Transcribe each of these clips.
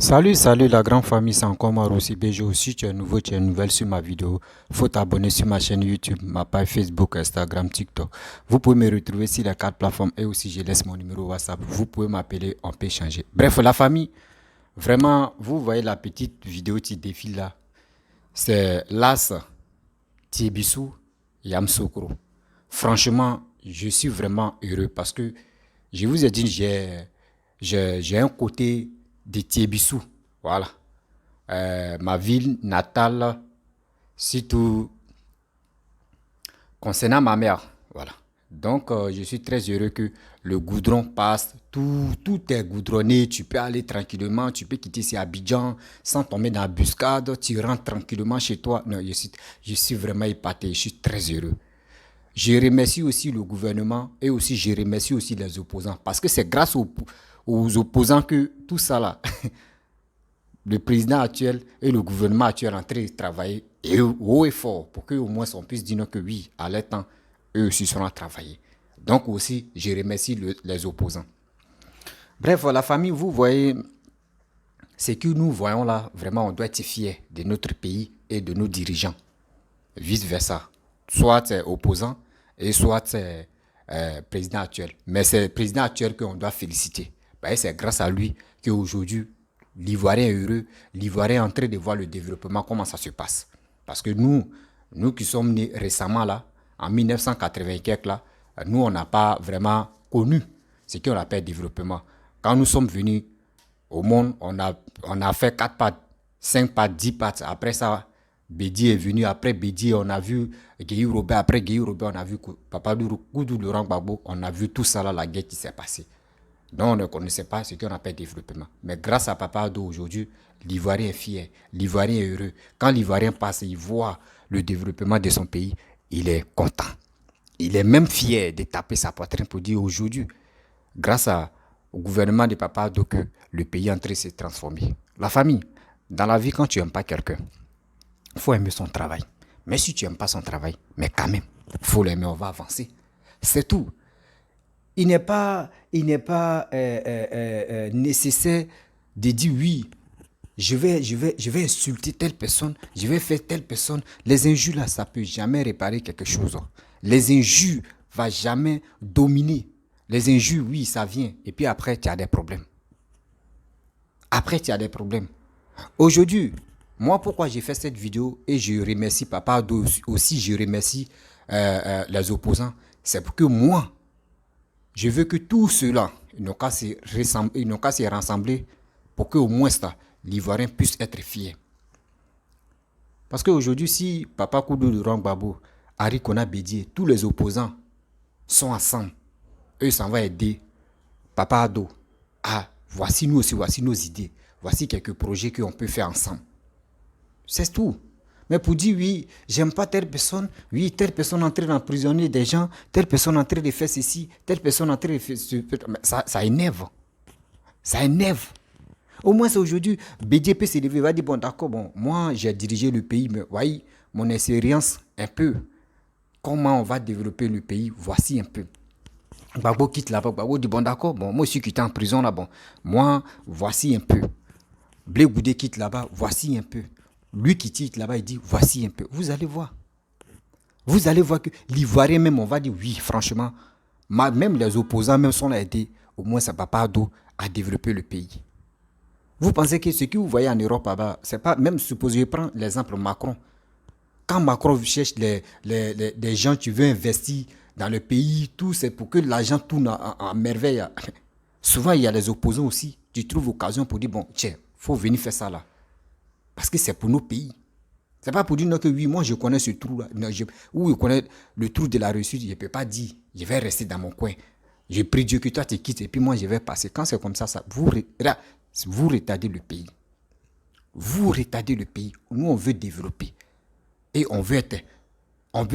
Salut la grande famille, c'est encore moi Rossi Bejo. Si tu es nouveau, tu es nouvelle sur ma vidéo, faut t'abonner sur ma chaîne YouTube, ma page Facebook, Instagram, TikTok. Vous pouvez me retrouver sur les quatre plateformes et aussi je laisse mon numéro WhatsApp. Vous pouvez m'appeler, on peut échanger. Bref, la famille, vraiment, vous voyez la petite vidéo qui défile là. C'est Las Tiebissou Yamsokro. Franchement, je suis vraiment heureux parce que je vous ai dit, j'ai un côté de Tiebissou. Voilà. Ma ville natale, surtout concernant ma mère. Voilà. Donc, je suis très heureux que le goudron passe. Tout est goudronné. Tu peux aller tranquillement. Tu peux quitter ici Abidjan sans tomber dans la buscade. Tu rentres tranquillement chez toi. Non, je suis vraiment épaté. Je suis très heureux. Je remercie aussi le gouvernement et aussi je remercie aussi les opposants parce que c'est grâce aux opposants que tout ça là, le président actuel et le gouvernement actuel sont en train de travailler et haut et fort pour qu'au moins on puisse dire que oui, à leur temps, eux aussi seront à travailler. Donc aussi, je remercie les opposants. Bref, la famille, vous voyez, ce que nous voyons là, vraiment, on doit être fiers de notre pays et de nos dirigeants. Vice-versa. Soit c'est opposant et soit c'est président actuel. Mais c'est le président actuel qu'on doit féliciter. C'est grâce à lui qu'aujourd'hui, l'Ivoirien est heureux, l'Ivoirien est en train de voir le développement, comment ça se passe. Parce que nous qui sommes nés récemment là, en 1980 quelques là, nous on n'a pas vraiment connu ce qu'on appelle développement. Quand nous sommes venus au monde, on a fait 4 pattes, 5 pattes, 10 pattes. Après ça, Bédi est venu. Après Bédi, on a vu Guéhi Robert. Après Guéhi Robert, on a vu Papa Koudou Laurent Gbagbo. On a vu tout ça là, la guerre qui s'est passée. Donc, on ne connaissait pas ce qu'on appelle développement. Mais grâce à Papa Ado aujourd'hui, l'Ivoirien est fier. L'Ivoirien est heureux. Quand l'Ivoirien passe et il voit le développement de son pays, il est content. Il est même fier de taper sa poitrine pour dire aujourd'hui, grâce au gouvernement de Papa Ado, que le pays est en train de se transformer. La famille, dans la vie, quand tu n'aimes pas quelqu'un, il faut aimer son travail. Mais si tu n'aimes pas son travail, mais quand même, il faut l'aimer, on va avancer. C'est tout. Il n'est pas nécessaire de dire oui, je vais insulter telle personne, je vais faire telle personne. Les injures là, ça ne peut jamais réparer quelque chose. Les injures ne vont jamais dominer. Les injures, oui, ça vient. Et puis après, tu as des problèmes. Après, tu as des problèmes. Aujourd'hui, moi, pourquoi j'ai fait cette vidéo et je remercie Papa aussi, je remercie les opposants, c'est pour que moi, je veux que tous ceux-là, ils n'ont qu'à se rassembler pour qu'au moins l'Ivoirien puisse être fier. Parce qu'aujourd'hui, si Papa Koudou Laurent Gbagbo, Harry Kona Bédié, tous les opposants sont ensemble, eux, ça va aider Papa Ado. Ah, voici nous aussi, voici nos idées. Voici quelques projets qu'on peut faire ensemble. C'est tout. Mais pour dire oui, j'aime pas telle personne, oui, telle personne en train d'emprisonner des gens, telle personne en train de faire ceci, telle personne en train de faire ce. Ça énerve. Ça énerve. Au moins, c'est aujourd'hui, BDP s'est levé, il va dire, bon, d'accord, bon, moi, j'ai dirigé le pays, mais voyez, mon expérience, un peu, comment on va développer le pays, voici un peu. Gbagbo quitte là-bas, Gbagbo dit, bon, d'accord, bon, moi, je suis quitté en prison là, bon, moi, voici un peu. Blé Goudé quitte là-bas, voici un peu. Lui qui quitte là-bas, il dit, voici un peu. Vous allez voir. Vous allez voir que l'Ivoirien même, on va dire, oui, franchement, même les opposants même sont aidés, au moins ça ne va pas d'eau à développer le pays. Vous pensez que ce que vous voyez en Europe là-bas, c'est pas, même supposé, je prends l'exemple Macron. Quand Macron cherche les gens qui veulent investir dans le pays, tout, c'est pour que l'argent tourne en merveille. Souvent, il y a les opposants aussi. Tu trouves occasion pour dire, bon, tiens, faut venir faire ça là. Parce que c'est pour nos pays. C'est pas pour dire non que oui, moi je connais ce trou-là. Ou je connais le trou de la réussite, je ne peux pas dire, je vais rester dans mon coin. Je prie Dieu que toi tu quittes et puis moi je vais passer. Quand c'est comme ça, vous retardez le pays. Vous retardez le pays. Nous, on veut développer. Et on veut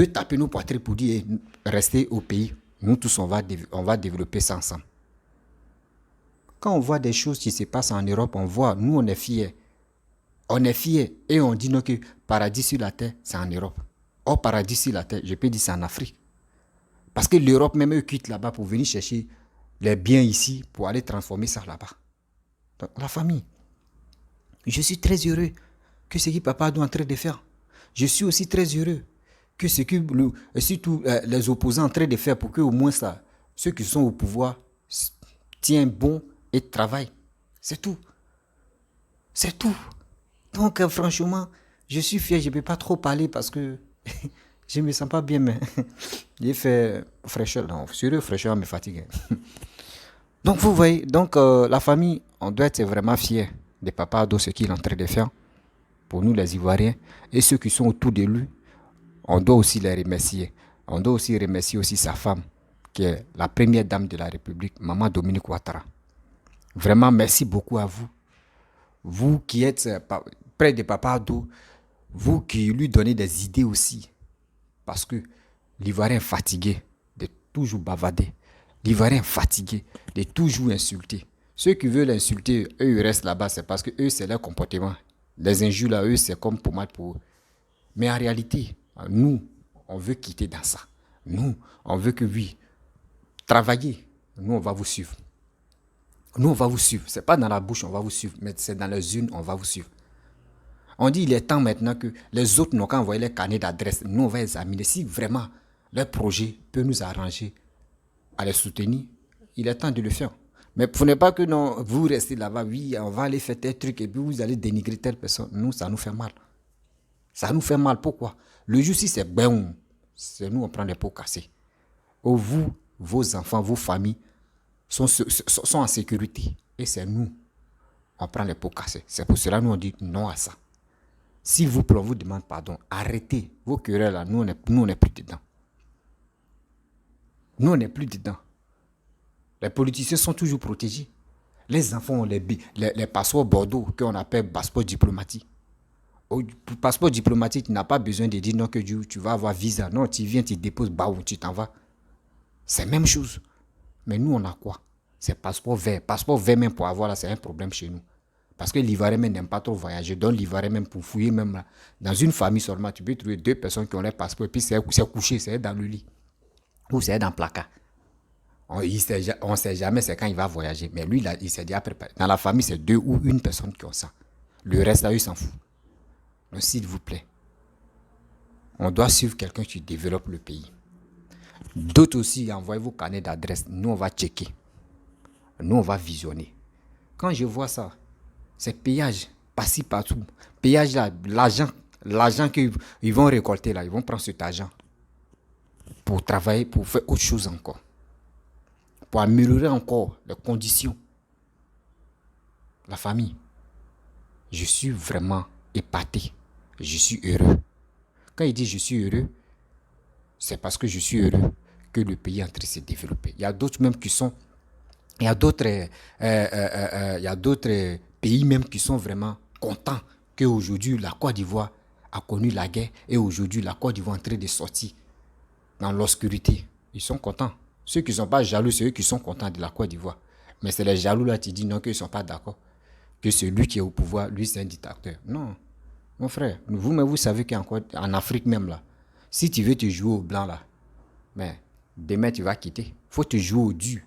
taper nos poitrines pour dire, rester au pays. Nous tous, on va développer ça ensemble. Quand on voit des choses qui se passent en Europe, on voit, nous, on est fiers. On est fiers et on dit non que paradis sur la terre, c'est en Europe. Or, paradis sur la terre, je peux dire c'est en Afrique. Parce que l'Europe même, eux quittent là-bas pour venir chercher les biens ici, pour aller transformer ça là-bas. Donc, la famille. Je suis très heureux que ce que papa est en train de faire. Je suis aussi très heureux que ce que surtout les opposants sont en train de faire pour que au moins ça, ceux qui sont au pouvoir tiennent bon et travaillent. C'est tout. C'est tout. Donc franchement, je suis fier. Je ne peux pas trop parler parce que je ne me sens pas bien. Mais j'ai fait fraîcheur. Non, sérieux, fraîcheur me fatigue. Donc vous voyez, donc la famille, on doit être vraiment fier de papa de ce qu'il est en train de faire pour nous les Ivoiriens et ceux qui sont autour de lui. On doit aussi les remercier. On doit aussi remercier aussi sa femme, qui est la première dame de la République, Maman Dominique Ouattara. Vraiment, merci beaucoup à vous. Vous qui êtes près de Papa Ado, vous qui lui donnez des idées aussi. Parce que l'Ivoirien est fatigué de toujours bavarder. L'Ivoirien est fatigué de toujours insulter. Ceux qui veulent insulter, eux, ils restent là-bas, c'est parce que eux, c'est leur comportement. Les injures là, eux, c'est comme pour mal pour eux. Mais en réalité, nous, on veut quitter dans ça. Nous, on veut que oui, travailler. Nous, on va vous suivre. Nous, on va vous suivre. Ce n'est pas dans la bouche, on va vous suivre, mais c'est dans les urnes, on va vous suivre. On dit il est temps maintenant que les autres n'ont qu'à envoyer les carnets d'adresse. Nous, on va examiner si vraiment leur projet peut nous arranger à les soutenir. Il est temps de le faire. Mais ce n'est pas que non, vous restez là-bas, oui, on va aller faire tel truc et puis vous allez dénigrer telle personne. Nous, ça nous fait mal. Ça nous fait mal. Pourquoi? Le jour si c'est ben, c'est nous, on prend les pots cassés. Ou vous, vos enfants, vos familles sont en sécurité. Et c'est nous, on prend les pots cassés. C'est pour cela que nous, on dit non à ça. S'il vous plaît, on vous demande pardon. Arrêtez vos querelles là. Nous, on n'est plus dedans. Nous, on n'est plus dedans. Les politiciens sont toujours protégés. Les enfants ont les passeports Bordeaux qu'on appelle passeport diplomatique. Au passeport diplomatique, tu n'as pas besoin de dire non que tu vas avoir visa. Non, tu viens, tu déposes, bah, tu t'en vas. C'est la même chose. Mais nous, on a quoi? C'est passeport vert. Passeport vert même pour avoir là, c'est un problème chez nous. Parce que l'Ivoirien même n'aime pas trop voyager. Donc l'Ivoirien même pour fouiller même là. Dans une famille seulement, tu peux trouver 2 personnes qui ont leur passeport et puis c'est couché, c'est dans le lit. Ou c'est dans le placard. On ne sait jamais c'est quand il va voyager. Mais lui, là, il s'est déjà préparé. Dans la famille, c'est 2 ou 1 personne qui ont ça. Le reste, là, il s'en fout. Donc, s'il vous plaît, on doit suivre quelqu'un qui développe le pays. D'autres aussi, envoyez vos carnets d'adresse. Nous, on va checker. Nous, on va visionner. Quand je vois ça, c'est payage, par-ci, partout. Payage là, l'argent qu'ils vont récolter là, ils vont prendre cet argent pour travailler, pour faire autre chose encore. Pour améliorer encore les conditions. La famille. Je suis vraiment épaté. Je suis heureux. Quand il dit je suis heureux, c'est parce que je suis heureux que le pays est en train de se développer. Il y a d'autres même qui sont... Il y a d'autres pays même qui sont vraiment contents qu'aujourd'hui la Côte d'Ivoire a connu la guerre et aujourd'hui la Côte d'Ivoire est en train de sortir dans l'obscurité. Ils sont contents. Ceux qui ne sont pas jaloux, c'est eux qui sont contents de la Côte d'Ivoire. Mais c'est les jaloux là qui disent non, qu'ils ne sont pas d'accord. Que celui qui est au pouvoir, lui, c'est un dictateur. Non, mon frère, vous-même, vous savez qu'en Afrique même là, si tu veux te jouer au blanc là, mais demain tu vas quitter. Il faut te jouer au dur.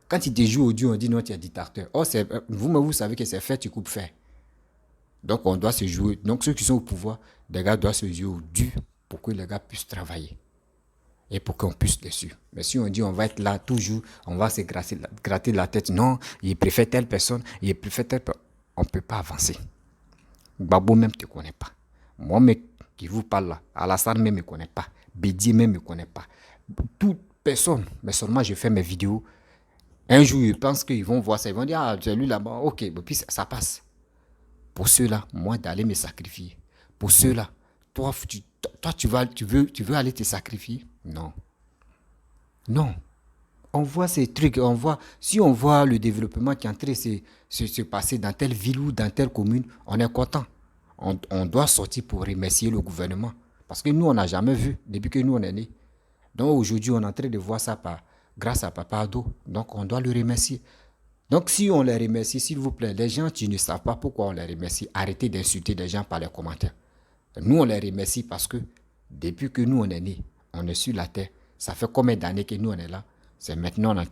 Quand tu te joues au dur, on dit non, tu es dictateur. Or, vous-même, vous savez que c'est fait, tu coupes fait. Donc, on doit se jouer. Donc, ceux qui sont au pouvoir, les gars doivent se jouer au dur pour que les gars puissent travailler. Et pour qu'on puisse les suivre. Mais si on dit on va être là toujours, on va se gratter la tête. Non, il préfère telle personne, il préfère telle personne. On ne peut pas avancer. Babo même ne te connaît pas. Moi même qui vous parle là, Alassane même ne me connaît pas. Bédier même ne me connaît pas. Toute personne, mais seulement je fais mes vidéos. Un jour, ils pensent qu'ils vont voir ça. Ils vont dire, ah, c'est lui là-bas. Ok, et puis ça passe. Pour ceux-là, moi, d'aller me sacrifier. Pour ceux-là, toi, tu veux aller te sacrifier? Non. Non. On voit ces trucs, si on voit le développement qui est en train de se passer dans telle ville ou dans telle commune, on est content. On doit sortir pour remercier le gouvernement. Parce que nous, on n'a jamais vu depuis que nous, on est nés. Donc aujourd'hui, on est en train de voir ça grâce à Papa Ado. Donc on doit le remercier. Donc si on les remercie, s'il vous plaît, les gens qui ne savent pas pourquoi on les remercie, arrêtez d'insulter les gens par les commentaires. Nous, on les remercie parce que depuis que nous, on est nés, on est sur la terre. Ça fait combien d'années que nous, on est là? C'est maintenant on est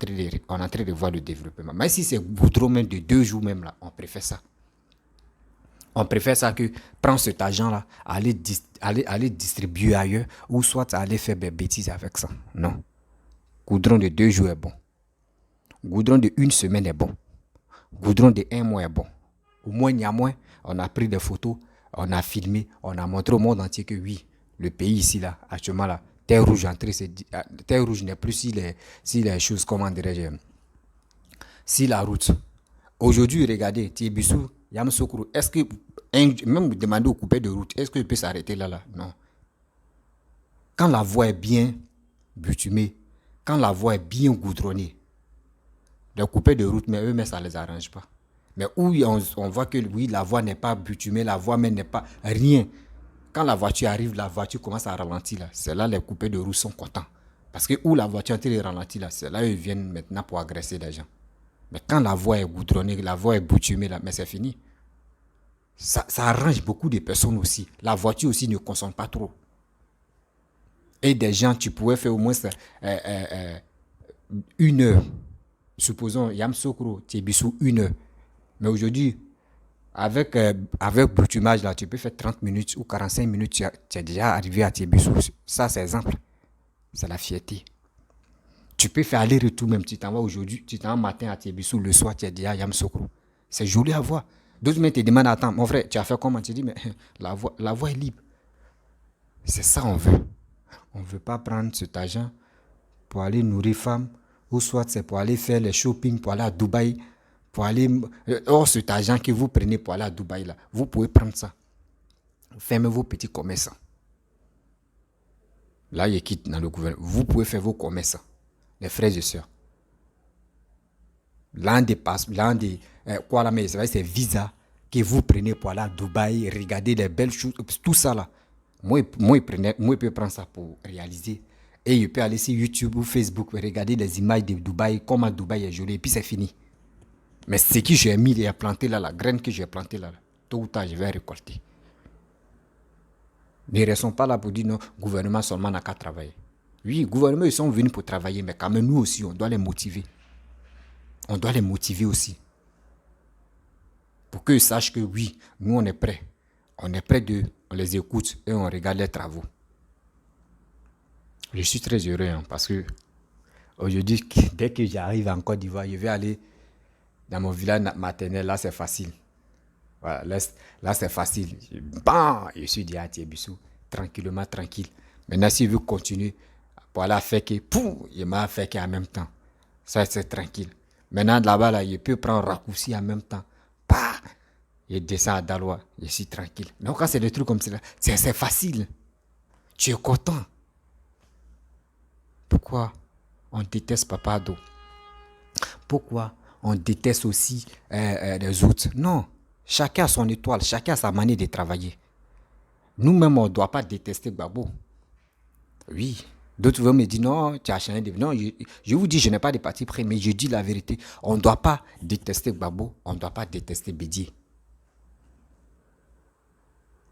en train de voir le développement. Mais si c'est goudron même de 2 jours même là, on préfère ça. On préfère ça que prendre cet argent-là, aller distribuer ailleurs, ou soit aller faire des bêtises avec ça. Non. Goudron de 2 jours est bon. Goudron de 1 semaine est bon. Goudron de 1 mois est bon. Au moins, il y a moins, on a pris des photos, on a filmé, on a montré au monde entier que oui, le pays ici, là, actuellement, là, terre rouge entrée, terre rouge n'est plus si les choses, comment dirais-je, si la route. Aujourd'hui, regardez, Thiébissou, Yamoussoukro, est-ce que, même demander au coupé de route, est-ce qu'il peut s'arrêter là? Non. Quand la voie est bien bitumée, quand la voie est bien goudronnée, les coupés de route, mais eux-mêmes, ça ne les arrange pas. Mais où on voit que oui, la voie n'est pas bitumée, la voie même n'est pas rien. Quand la voiture arrive, la voiture commence à ralentir. Là. C'est là les coupés de route sont contents. Parce que où la voiture est en train de ralentir, là, c'est là ils viennent maintenant pour agresser les gens. Mais quand la voie est goudronnée, la voie est bitumée, là, mais c'est fini. Ça arrange beaucoup de personnes aussi. La voiture aussi ne consomme pas trop. Et des gens, tu pouvais faire au moins 1 heure. Supposons, Yamoussoukro, Thiébissou, 1 heure. Mais aujourd'hui, avec bitumage, là, tu peux faire 30 minutes ou 45 minutes, tu es déjà arrivé à Thiébissou. Ça, c'est exemple. C'est la fierté. Tu peux faire aller-retour même. Tu t'en vas aujourd'hui, tu t'en vas matin à Thiébissou, le soir, tu es déjà à Yamoussoukro. C'est joli à voir. D'autres même te demandent, attends, mon frère, tu as fait comment? Tu dis, mais la voie est libre. C'est ça on veut. On ne veut pas prendre cet argent pour aller nourrir femmes, ou soit c'est pour aller faire les shopping, pour aller à Dubaï, pour aller... Or, cet argent que vous prenez pour aller à Dubaï, là, vous pouvez prendre ça. Fermez vos petits commerces. Là, il quitte dans le gouvernement. Vous pouvez faire vos commerces, les frères et sœurs. Quoi là, mais c'est visa que vous prenez pour aller à Dubaï, regarder les belles choses, tout ça là. Moi, je peux prendre ça pour réaliser. Et je peux aller sur YouTube ou Facebook, regarder les images de Dubaï, comment Dubaï est joli, et puis c'est fini. Mais ce que j'ai mis et planté là, la graine que j'ai plantée là, tôt ou tard, je vais récolter. Ne restons pas là pour dire non, le gouvernement seulement n'a qu'à travailler. Oui, le gouvernement, ils sont venus pour travailler, mais quand même, nous aussi, on doit les motiver. On doit les motiver aussi. Pour qu'ils sachent que oui, nous, on est prêts. On est prêts on les écoute et on regarde les travaux. Je suis très heureux parce que aujourd'hui, dès que j'arrive en Côte d'Ivoire, je vais aller dans mon village maternel. Là, c'est facile. Voilà, là, c'est facile. Je suis dit à Thiébissou, tranquillement, tranquille. Maintenant, si je veux continuer pour aller à Féké, il m'a Féké en même temps. Ça, c'est tranquille. Maintenant, là-bas, là, je peux prendre raccourci en même temps. Je descends à Daloa, je suis tranquille. Donc, quand c'est des trucs comme ça, c'est facile. Tu es content. Pourquoi on déteste Papa Ado? Pourquoi on déteste aussi les autres? Non. Chacun a son étoile, chacun a sa manière de travailler. Nous-mêmes, on ne doit pas détester Gbagbo. Oui. D'autres vont me dire non, tu as changé de... Non, je vous dis, je n'ai pas de parti pris, mais je dis la vérité. On ne doit pas détester Gbagbo, on ne doit pas détester Bédié.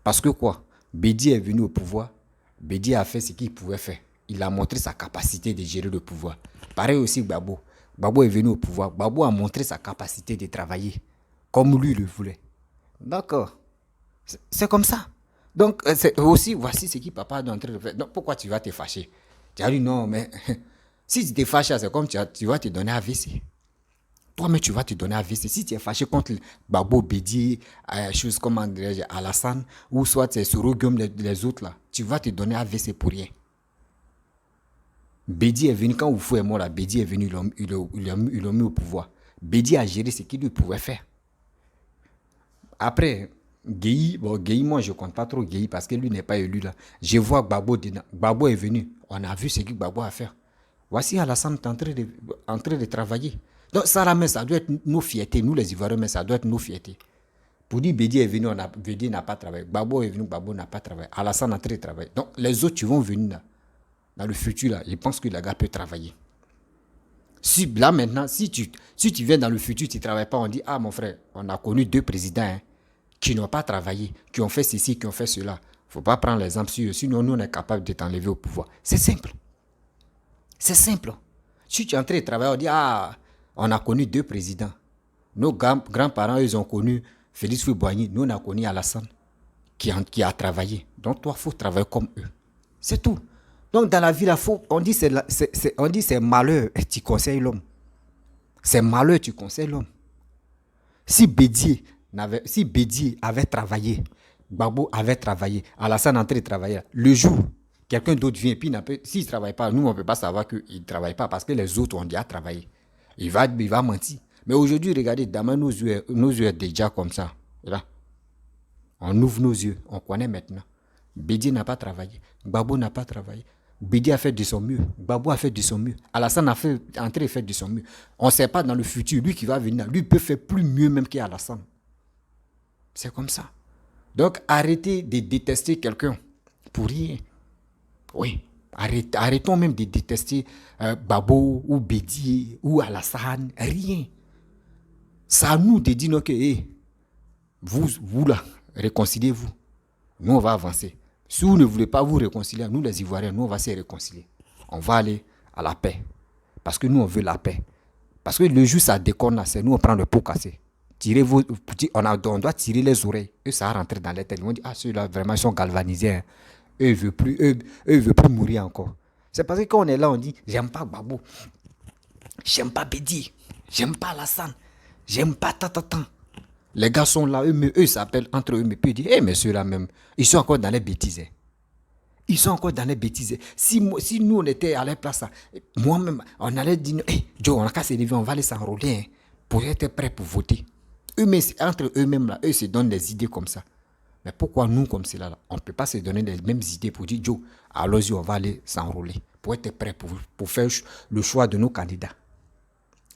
Parce que quoi? Bédié est venu au pouvoir, Bédié a fait ce qu'il pouvait faire. Il a montré sa capacité de gérer le pouvoir. Pareil aussi Gbagbo. Gbagbo est venu au pouvoir. Gbagbo a montré sa capacité de travailler comme lui le voulait. D'accord. C'est comme ça. Donc, aussi, voici ce que papa est en train de faire. Donc, pourquoi tu vas te fâcher? Tu as dit non, mais si tu te fâches, c'est comme tu vas te donner AVC. Toi-même, tu vas te donner AVC. Si tu es fâché contre Gbagbo, Bédié, choses comme Alassane, ou soit c'est Sorogum, les autres là, tu vas te donner AVC pour rien. Bédié est venu, quand Oufou est mort là, Bédié est venu, il l'a mis au pouvoir. Bédié a géré ce qu'il lui pouvait faire. Après, Guéhi, moi je ne compte pas trop Guéhi parce que lui n'est pas élu là. Je vois Gbagbo dedans. Gbagbo est venu. On a vu ce que Gbagbo a fait. Voici Alassane est en train de travailler. Donc ça, là, ça doit être nos fiertés. Nous les Ivoiriens, mais ça doit être nos fiertés. Pour dire Bédié est venu, Bédié n'a pas travaillé. Gbagbo est venu, Gbagbo n'a pas travaillé. Alassane est en train de travailler. Donc les autres, tu vont venir là. Dans le futur, là, je pense que le gars peut travailler. Si, là, maintenant, si tu viens dans le futur, tu ne travailles pas, on dit, ah, mon frère, on a connu 2 présidents qui n'ont pas travaillé, qui ont fait ceci, qui ont fait cela. Il ne faut pas prendre l'exemple sur eux, sinon nous, on est capable de t'enlever au pouvoir. C'est simple. C'est simple. Si tu es en train de travailler, on dit, ah, on a connu 2 présidents. Nos grands-parents, ils ont connu Félix Houphouët-Boigny, nous on a connu Alassane qui a travaillé. Donc toi, il faut travailler comme eux. C'est tout. Donc dans la vie, là, on dit c'est malheur, tu conseilles l'homme. C'est malheur, tu conseilles l'homme. Si Bédier avait travaillé, Gbagbo avait travaillé, Alassane Antré travaillait, le jour, quelqu'un d'autre vient, puis s'il ne travaille pas, nous, on ne peut pas savoir qu'il ne travaille pas parce que les autres ont déjà travaillé. Il va mentir. Mais aujourd'hui, regardez, dans nos yeux déjà comme ça. Là. On ouvre nos yeux, on connaît maintenant. Bédier n'a pas travaillé, Gbagbo n'a pas travaillé. Bédier a fait de son mieux, Gbagbo a fait de son mieux, Alassane Antré a fait de son mieux. On ne sait pas dans le futur, lui qui va venir, lui peut faire plus mieux même qu'Alassane. C'est comme ça. Donc arrêtez de détester quelqu'un pour rien. Oui, arrêtons même de détester Gbagbo ou Bédier ou Alassane, rien. C'est à nous de dire que vous là, réconciliez-vous. Nous on va avancer. Si vous ne voulez pas vous réconcilier, nous les Ivoiriens, nous on va se réconcilier. On va aller à la paix. Parce que nous on veut la paix. Parce que le jour ça déconne là, c'est nous on prend le pot cassé. On doit tirer les oreilles. Eux ça va rentrer dans les têtes. Ils vont dire, ceux-là vraiment ils sont galvanisés. Hein. Eux ils ne veulent plus mourir encore. C'est parce que quand on est là, on dit, j'aime pas Gbagbo. J'aime pas Bédier. J'aime pas Alassane. J'aime pas Tatatan. Les gars sont là, eux s'appellent entre eux, mais puis ils disent, mais ceux-là même, ils sont encore dans les bêtises. Ils sont encore dans les bêtises. Si nous, on était à leur place, moi-même, on allait dire, Joe, on a qu'à se lever, on va aller s'enrôler pour être prêts pour voter. Entre eux-mêmes, là, eux se donnent des idées comme ça. Mais pourquoi nous, comme cela, là, on ne peut pas se donner les mêmes idées pour dire, Joe, allons-y, on va aller s'enrôler pour être prêts pour faire le choix de nos candidats.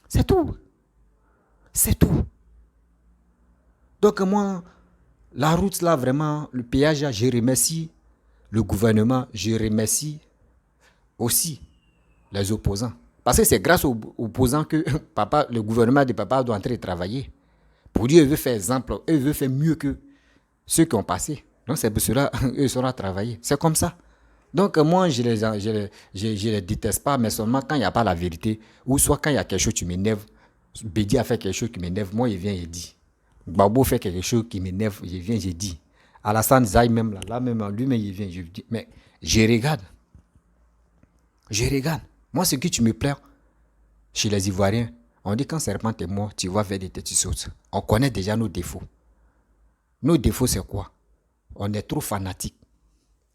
C'est tout. C'est tout. Donc moi, la route là, vraiment, le péage, je remercie le gouvernement, je remercie aussi les opposants. Parce que c'est grâce aux opposants que le gouvernement de papa doit entrer travailler. Pour dire, il veut faire exemple, il veut faire mieux que ceux qui ont passé. Donc c'est pour cela eux seront à travailler. C'est comme ça. Donc moi, je les déteste pas, mais seulement quand il n'y a pas la vérité, ou soit quand il y a quelque chose qui m'énerve, Bédier a fait quelque chose qui m'énerve, moi il vient et dit. Gbagbo fait quelque chose qui m'énerve, je viens, je dis. Alassane Zaï même là même lui-même il vient, je dis. Mais je regarde. Je regarde. Moi, ce qui me plaît chez les Ivoiriens, on dit quand serpent est mort, tu vas vers des têtes sautes. On connaît déjà nos défauts. Nos défauts, c'est quoi? On est trop fanatique.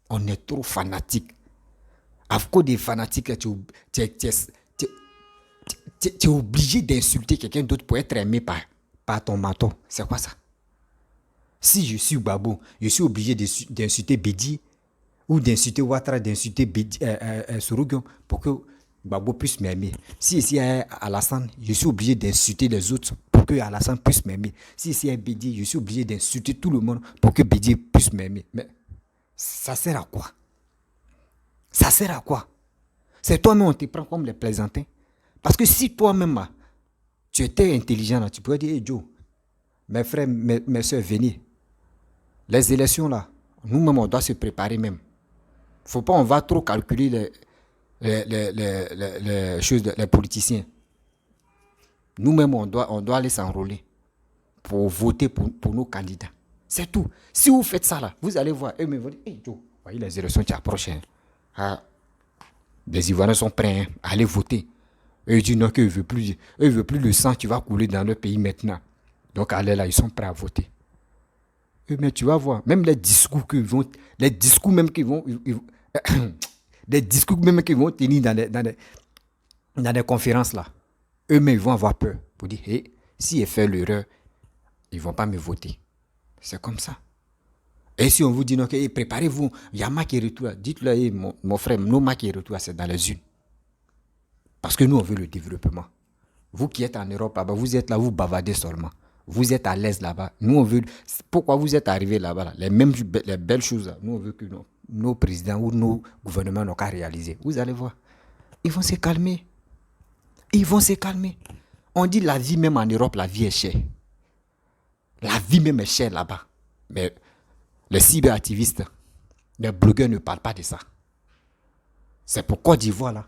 On est trop fanatique. À cause des fanatiques, tu es obligé d'insulter quelqu'un d'autre pour être aimé par ton menton. C'est quoi ça? Si je suis Gbagbo, je suis obligé d'insulter Bédier ou d'insulter Ouattara, d'insulter Sourougion pour que Gbagbo puisse m'aimer. Si ici à Alassane, je suis obligé d'insulter les autres pour que Alassane puisse m'aimer. Si ici à Bédier, je suis obligé d'insulter tout le monde pour que Bédier puisse m'aimer. Mais ça sert à quoi? Ça sert à quoi? C'est toi-même on te prend comme les plaisantins. Parce que si toi-même, tu étais intelligent, là, tu pourrais dire, hey Joe, mes frères, mes soeurs, venez. Les élections, là, nous-mêmes, on doit se préparer même. Il ne faut pas, on va trop calculer les choses, les politiciens. Nous-mêmes, on doit aller s'enrôler pour voter pour nos candidats. C'est tout. Si vous faites ça, là, vous allez voir, eux, mais vous dites, hey Joe, voyez les élections qui approchent. Les Ivoiriens sont prêts hein, à aller voter. Eux disent non, qu'eux ne veulent plus le sang qui va couler dans leur pays maintenant. Donc, allez là, ils sont prêts à voter. Mais tu vas voir, même les discours qu'ils vont tenir dans des conférences là, eux-mêmes ils vont avoir peur pour dire, hey, si ils font l'erreur, ils ne vont pas me voter. C'est comme ça. Et si on vous dit non, hey, préparez-vous, il y a ma qui retourne, dites-le, hey, mon frère, nos ma qui retourne, c'est dans les unes. Parce que nous, on veut le développement. Vous qui êtes en Europe, là-bas, vous êtes là, vous bavardez seulement. Vous êtes à l'aise là-bas. Nous, on veut... Pourquoi vous êtes arrivés là-bas là? Les belles choses, là. Nous, on veut que nos présidents ou nos gouvernements n'ont qu'à réaliser. Vous allez voir. Ils vont se calmer. Ils vont se calmer. On dit la vie même en Europe, la vie est chère. La vie même est chère là-bas. Mais les cyberactivistes, les blogueurs ne parlent pas de ça. C'est pour Côte d'Ivoire, là.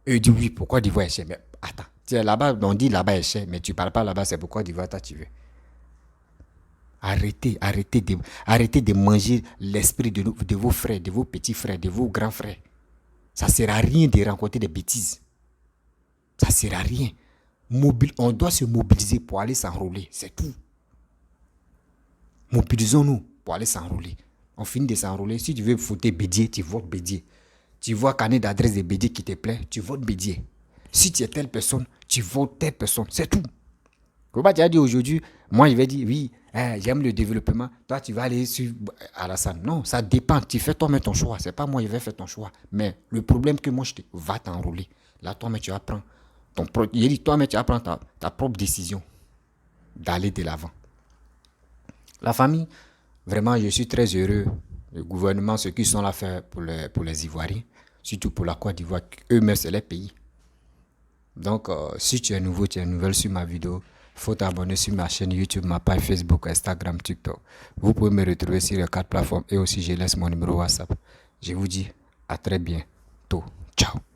Eux disent oui, pourquoi Côte d'Ivoire est cher? Mais attends, là-bas, on dit là-bas est cher, mais tu ne parles pas là-bas, c'est pourquoi Côte d'Ivoire, toi, tu veux. Arrêtez de manger l'esprit de vos frères, de vos petits frères, de vos grands frères. Ça ne sert à rien de rencontrer des bêtises. Ça ne sert à rien. On doit se mobiliser pour aller s'enrôler. C'est tout. Mobilisons-nous pour aller s'enrôler. On finit de s'enrôler. Si tu veux voter Bédié, tu votes Bédié. Tu vois carnet d'adresse de Bédié qui te plaît, tu votes Bédié. Si tu es telle personne, tu votes telle personne. C'est tout. Comment tu as dit aujourd'hui, moi je vais dire, oui, j'aime le développement. Toi, tu vas aller sur Alassane. Non, ça dépend. Tu fais toi-même ton choix. C'est pas moi, je vais faire ton choix. Mais le problème que moi, je te va t'enrôler. Là, toi-même, tu vas prendre toi-même, tu vas prendre ta propre décision d'aller de l'avant. La famille, vraiment, je suis très heureux. Le gouvernement, ceux qui sont là faire pour les Ivoiriens, surtout pour la Côte d'Ivoire, eux-mêmes, c'est les pays. Donc, si tu es nouveau, tu es nouvelle sur ma vidéo, il faut t'abonner sur ma chaîne YouTube, ma page Facebook, Instagram, TikTok. Vous pouvez me retrouver sur les 4 plateformes et aussi je laisse mon numéro WhatsApp. Je vous dis à très bientôt. Ciao.